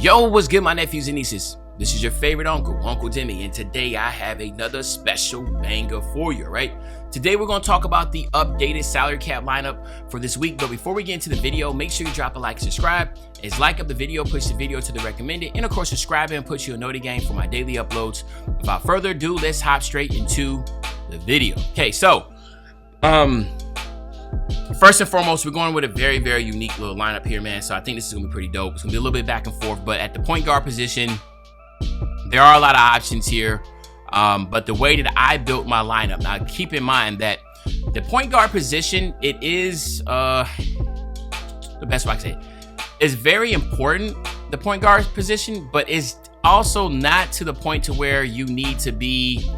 Yo, what's good, my nephews and nieces? This is your favorite uncle, Uncle Demi, and today I have another special banger for you, right? Today we're going to talk about the updated salary cap lineup for this week, but before we get into the video, make sure you drop a like and subscribe. As like up the video, push the video to the recommended, and of course subscribe and push you a noti game for my daily uploads. Without further ado, let's hop straight into the video. Okay, so first and foremost, we're going with a very, very unique little lineup here, man. So I think this is gonna be pretty dope. It's gonna be a little bit back and forth, but at the point guard position, there are a lot of options here. But the way that I built my lineup, now keep in mind that the point guard position, it is the best way I can say it, is very important, the point guard position, but is also not to the point to where you need to be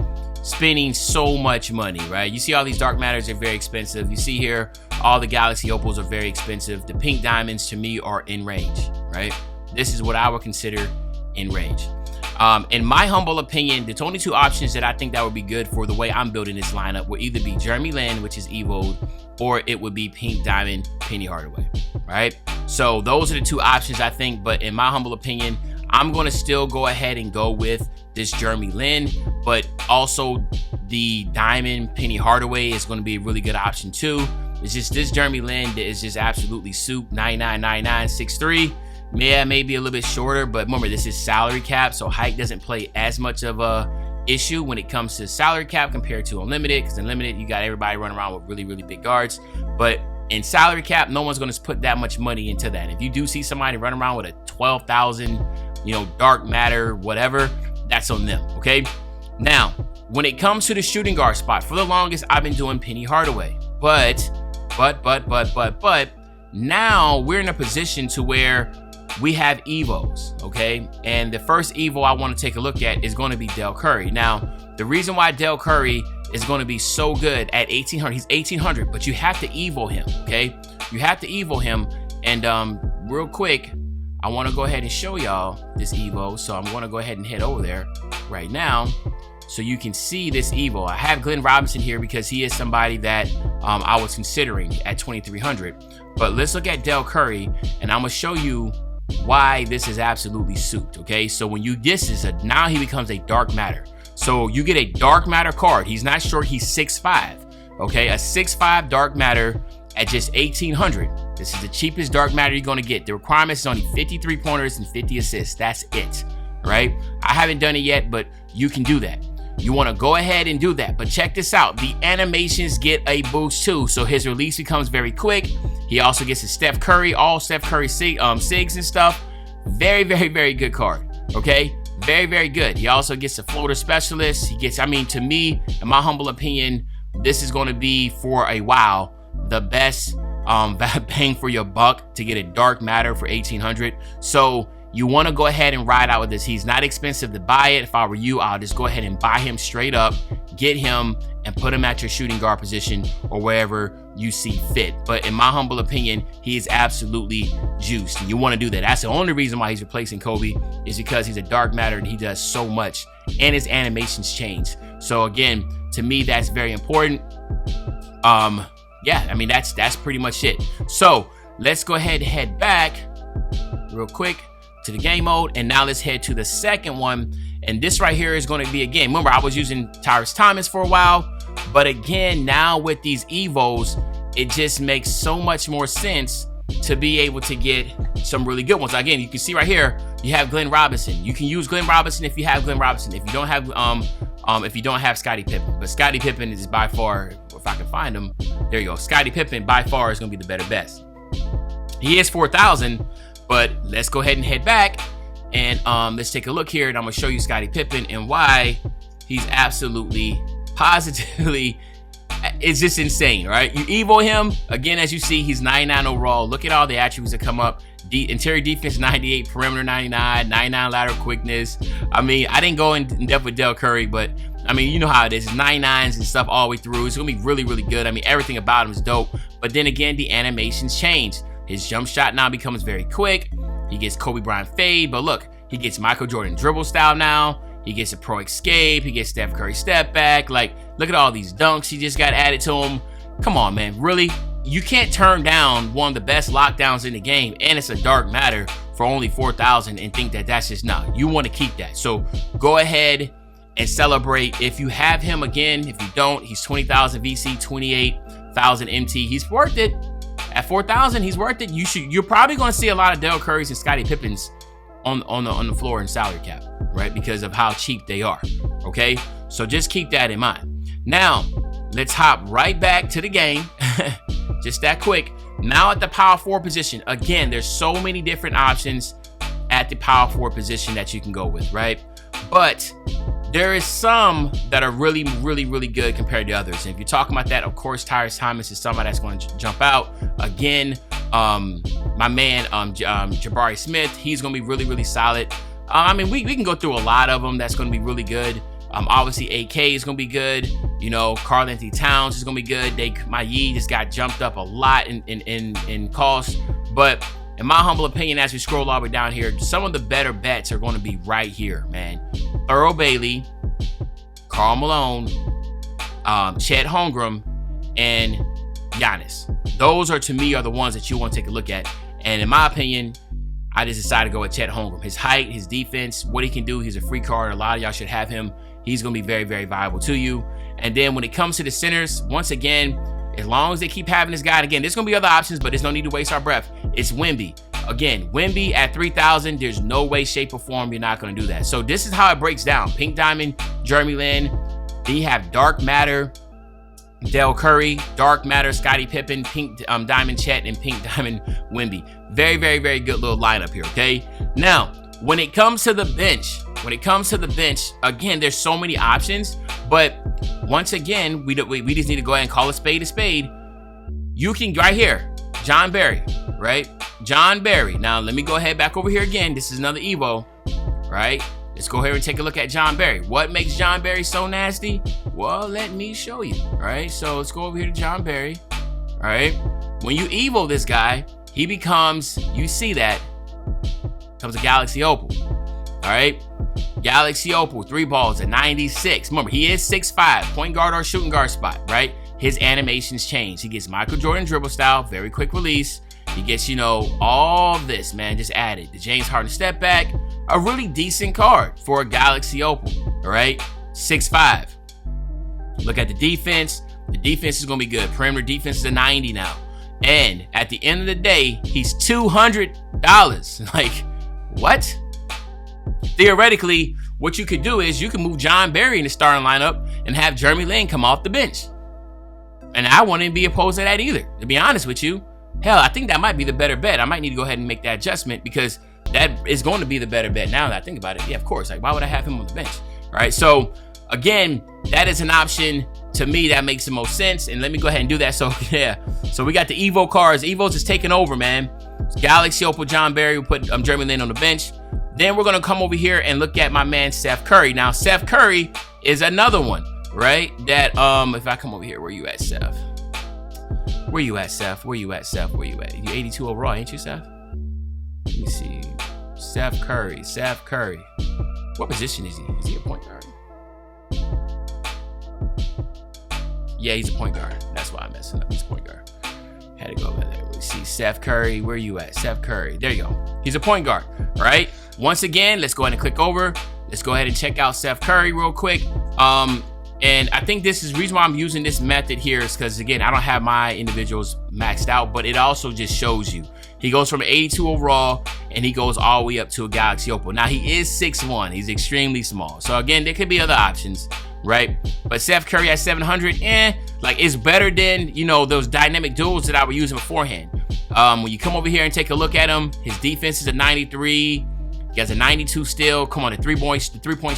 spending so much money, right? You see all these dark matters are very expensive. You see here, all the galaxy opals are very expensive. The pink diamonds to me are in range, right? This is what I would consider in range. In my humble opinion, the only two options that I think that would be good for the way I'm building this lineup would either be Jeremy Lin, which is evo'd, or it would be pink diamond Penny Hardaway, right? So those are the two options I think, but in my humble opinion, I'm going to still go ahead and go with this Jeremy Lin, but also the diamond Penny Hardaway is going to be a really good option too. It's just this Jeremy Lin that is just absolutely soup. 99.99, 6'3". Yeah, maybe a little bit shorter, but remember, this is salary cap, so height doesn't play as much of a issue when it comes to salary cap compared to unlimited, because unlimited, you got everybody running around with really, really big guards. But in salary cap, no one's going to put that much money into that. If you do see somebody run around with a 12,000, dark matter, whatever, that's on them, okay? Now, when it comes to the shooting guard spot, for the longest, I've been doing Penny Hardaway. But, now we're in a position to where we have evos, okay? And the first evo I want to take a look at is going to be Del Curry. Now, the reason why Del Curry is going to be so good at 1,800, he's 1,800, but you have to evo him, okay? You have to evo him, and real quick, I want to go ahead and show y'all this evo, so I'm going to go ahead and head over there right now so you can see this evo. I have Glenn Robinson here because he is somebody that I was considering at 2,300, but let's look at Del Curry, and I'm going to show you why this is absolutely souped, okay? So when you now he becomes a dark matter. So you get a dark matter card. He's not short, he's 6'5", okay? A 6'5" dark matter at just 1,800. This is the cheapest dark matter you're gonna get. The requirement is only 53 pointers and 50 assists. That's it, right? I haven't done it yet, but you can do that. You want to go ahead and do that, but check this out. The animations get a boost too, so his release becomes very quick. He also gets a Steph Curry, all Steph Curry SIGs and stuff. Very, very, very good card, okay? Very, very good. He also gets a floater specialist. He gets, to me, in my humble opinion, this is going to be for a while the best bang for your buck to get a dark matter for 1,800. So you want to go ahead and ride out with this. He's not expensive to buy it. If I were you, I'll just go ahead and buy him straight up, get him, and put him at your shooting guard position or wherever you see fit. But in my humble opinion, he is absolutely juiced. And you want to do that. That's the only reason why he's replacing Kobe, is because he's a dark matter and he does so much, and his animations change. So again, to me, that's very important. Yeah, that's pretty much it. So let's go ahead and head back real quick to the game mode, and now let's head to the second one. And this right here is going to be, again, remember I was using Tyrese Thomas for a while, but again, now with these evos, it just makes so much more sense to be able to get some really good ones. Again, you can see right here, you have Glenn Robinson. You can use Glenn Robinson if you have Glenn Robinson. If you don't have Scottie Pippen, but Scottie Pippen is by far, if I can find him, there you go. Scottie Pippen by far is going to be the better best. He is 4,000. But let's go ahead and head back, and let's take a look here, and I'm gonna show you Scottie Pippen and why he's absolutely, positively, it's just insane, right? You evo him, again, as you see, he's 99 overall. Look at all the attributes that come up. Interior defense 98, perimeter 99, 99 lateral quickness. I didn't go in depth with Del Curry, but you know how it is. 99s and stuff all the way through. It's gonna be really, really good. Everything about him is dope. But then again, the animations change. His jump shot now becomes very quick. He gets Kobe Bryant fade, but look, he gets Michael Jordan dribble style now. He gets a pro escape. He gets Steph Curry step back. Like, look at all these dunks he just got added to him. Come on, man, really? You can't turn down one of the best lockdowns in the game, and it's a dark matter for only 4,000 and think that that's just not. You want to keep that. So go ahead and celebrate. If you have him, again, if you don't, he's 20,000 VC, 28,000 MT. He's worth it. At 4,000, he's worth it. You're probably going to see a lot of Dell Currys and Scottie Pippens on the floor in salary cap, right? Because of how cheap they are. Okay, so just keep that in mind. Now let's hop right back to the game. Just that quick. Now at the power forward position, again, there's so many different options at the power forward position that you can go with, right? But there is some that are really good compared to others. And if you're talking about that, of course, Tyrese Thomas is somebody that's going to jump out. Again, my man, Jabari Smith, he's going to be really solid. I mean, we can go through a lot of them that's going to be really good. Obviously, AK is going to be good. You know, Karl Anthony Towns is going to be good. My Yee just got jumped up a lot in cost. But in my humble opinion, as we scroll all the way down here, some of the better bets are going to be right here, man. Earl Bailey, Karl Malone, Chet Holmgren, and Giannis. Those are, to me, are the ones that you want to take a look at. And in my opinion, I just decided to go with Chet Holmgren. His height, his defense, what he can do. He's a free card. A lot of y'all should have him. He's going to be very valuable to you. And then when it comes to the centers, once again, as long as they keep having this guy, again, there's going to be other options, but there's no need to waste our breath. It's Wemby. Again, Wemby at 3,000, there's no way, shape, or form you're not going to do that. So this is how it breaks down. Pink Diamond, Jeremy Lin. Then you have Dark Matter, Dell Curry, Dark Matter, Scottie Pippen, Pink Diamond Chet, and Pink Diamond Wemby. Very good little lineup here, okay? Now, when it comes to the bench, again, there's so many options, but once again, we just need to go ahead and call a spade. You can, right here, John Barry, right? John Barry. Now, let me go ahead back over here again. This is another Evo, right? Let's go ahead and take a look at John Barry. What makes John Barry so nasty? Well, let me show you, all right? So let's go over here to John Barry, all right? When you Evo this guy, he becomes, you see that, becomes a Galaxy Opal, all right? Galaxy Opal, 3 balls at 96. Remember, he is 6'5", point guard or shooting guard spot, right? His animations change. He gets Michael Jordan dribble style, very quick release. He gets, you know, all this, man, just added. The James Harden step back, a really decent card for a Galaxy Opal, all right? 6'5". Look at the defense. The defense is going to be good. Perimeter defense is a 90 now. And at the end of the day, he's $200. Like, what? Theoretically, what you could do is you can move John Barry in the starting lineup and have Jeremy Lin come off the bench. And I wouldn't be opposed to that either, to be honest with you. Hell, I think that might be the better bet. I might need to go ahead and make that adjustment because that is going to be the better bet now that I think about it. Yeah, of course. Like, why would I have him on the bench? All right. So, again, that is an option to me that makes the most sense. And let me go ahead and do that. So, yeah. So, we got the Evo cards. Evo's just taking over, man. Galaxy Opal, John Barry. We put Jeremy Lin on the bench. Then we're going to come over here and look at my man, Steph Curry. Now, Steph Curry is another one, right? That, if I come over here, where you at, Steph? Where you at, Steph? Where you at, Steph? Where you at? You 82 overall, ain't you, Steph? Let me see. Steph Curry. What position is he? Is he a point guard? Yeah, he's a point guard. That's why I'm messing up. He's a point guard. Had to go over there. Let's see. Steph Curry. Where you at? Steph Curry. There you go. He's a point guard, right? Once again, let's go ahead and click over. Let's go ahead and check out Steph Curry real quick. And I think this is the reason why I'm using this method here is because, again, I don't have my individuals maxed out, but it also just shows you. He goes from 82 overall, and he goes all the way up to a Galaxy Opal. Now, he is 6'1". He's extremely small. So, again, there could be other options, right? But Steph Curry at 700, like, it's better than, you know, those dynamic duels that I was using beforehand. When you come over here and take a look at him, his defense is a 93. He has a 92 still. Come on, the three-point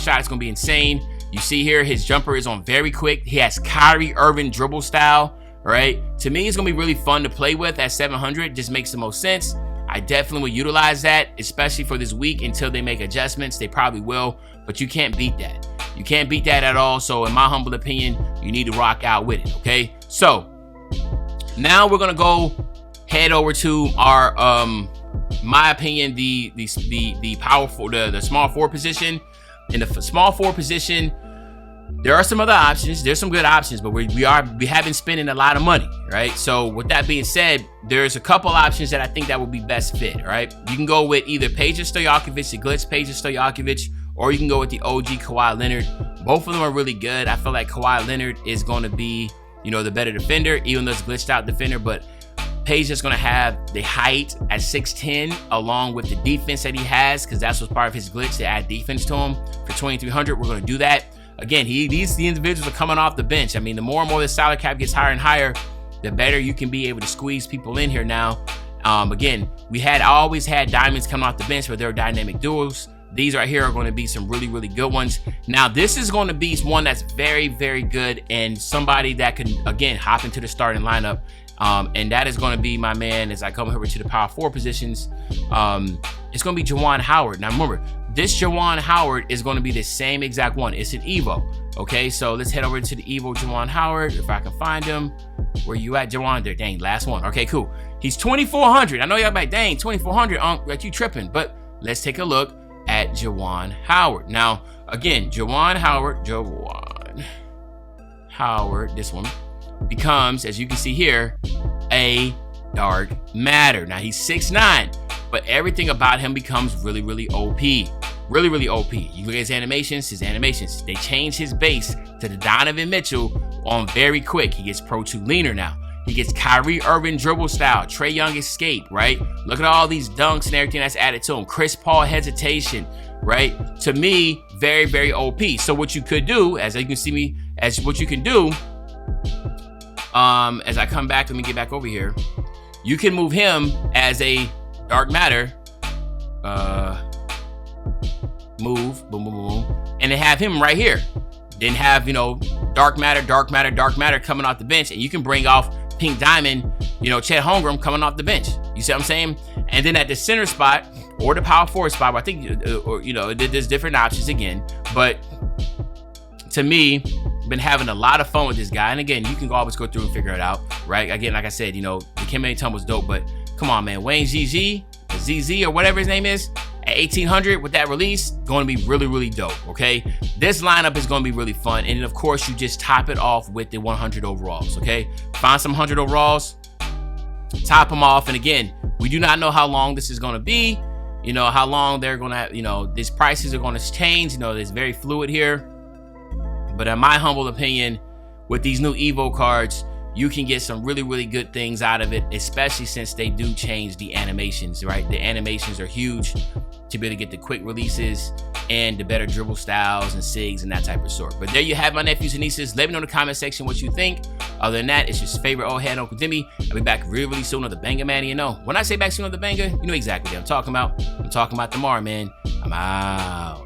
shot is going to be insane. You see here, his jumper is on very quick. He has Kyrie Irving dribble style, right? To me, it's going to be really fun to play with at 700. Just makes the most sense. I definitely will utilize that, especially for this week until they make adjustments. They probably will, but you can't beat that. You can't beat that at all. So in my humble opinion, you need to rock out with it, okay? So now we're going to go head over to our, my opinion, the power for the small forward position. In the small forward position, There are some other options. There's some good options, but we have been spending a lot of money, right? So with that being said, there's a couple options that I think that would be best fit, right? You can go with either Peja Stojakovic, the glitch Peja Stojakovic, or you can go with the OG Kawhi Leonard. Both of them are really good. I feel like Kawhi Leonard is going to be, you know, the better defender, even though it's glitched out defender, but Peja's going to have the height at 6'10", along with the defense that he has, because that's what's part of his glitch, to add defense to him. For 2,300, we're going to do that. Again, the individuals are coming off the bench. I mean, the more and more the salary cap gets higher and higher, the better you can be able to squeeze people in here now. Again, I always had diamonds coming off the bench, but they're dynamic duos. These right here are going to be some really, really good ones. Now, this is going to be one that's very, very good, and somebody that can, again, hop into the starting lineup. And that is going to be my man as I come over to the power forward positions. It's going to be Juwan Howard. Now, remember, this Juwan Howard is going to be the same exact one. It's an Evo. Okay, so let's head over to the Evo Juwan Howard. If I can find him. Where you at, Juwan? There, dang, last one. Okay, cool. He's 2,400. I know y'all like, dang, 2,400, like you tripping. But let's take a look at Juwan Howard. Now, again, Juwan Howard, this one, becomes, as you can see here, a dark matter. Now, he's 6'9", but everything about him becomes really, really OP. Really, really OP. You look at his animations. They change his base to the Donovan Mitchell on very quick. He gets Pro 2 leaner now. He gets Kyrie Irving dribble style, Trae Young escape, right? Look at all these dunks and everything that's added to him. Chris Paul hesitation, right? To me, very, very OP. So what you could do, as you can see me, as I come back, let me get back over here. You can move him as a dark matter. Move, boom, boom, boom, and then have him right here. Then have, you know, dark matter coming off the bench, and you can bring off Pink Diamond, you know, Chet Holmgren coming off the bench. You see what I'm saying? And then at the center spot or the power forward spot, I think, or you know, there's different options again. But to me, been having a lot of fun with this guy. And again, you can always go through and figure it out, right? Again, like I said, you know, the Kim Tum was dope, but come on, man, Wayne ZZ or whatever his name is, at 1,800 with that release, going to be really, really dope, okay? This lineup is going to be really fun. And then, of course, you just top it off with the 100 overalls, okay? Find some 100 overalls, top them off. And again, we do not know how long this is going to be, you know, how long they're going to, you know, these prices are going to change. You know, it's very fluid here. But in my humble opinion, with these new Evo cards, you can get some really, really good things out of it, especially since they do change the animations, right? The animations are huge to be able to get the quick releases and the better dribble styles and SIGs and that type of sort. But there you have, my nephews and nieces. Let me know in the comment section what you think. Other than that, it's your favorite old head, Uncle Demi. I'll be back really, really soon on the banger, man. You know, when I say back soon on the banger, you know exactly what I'm talking about. I'm talking about tomorrow, man. I'm out.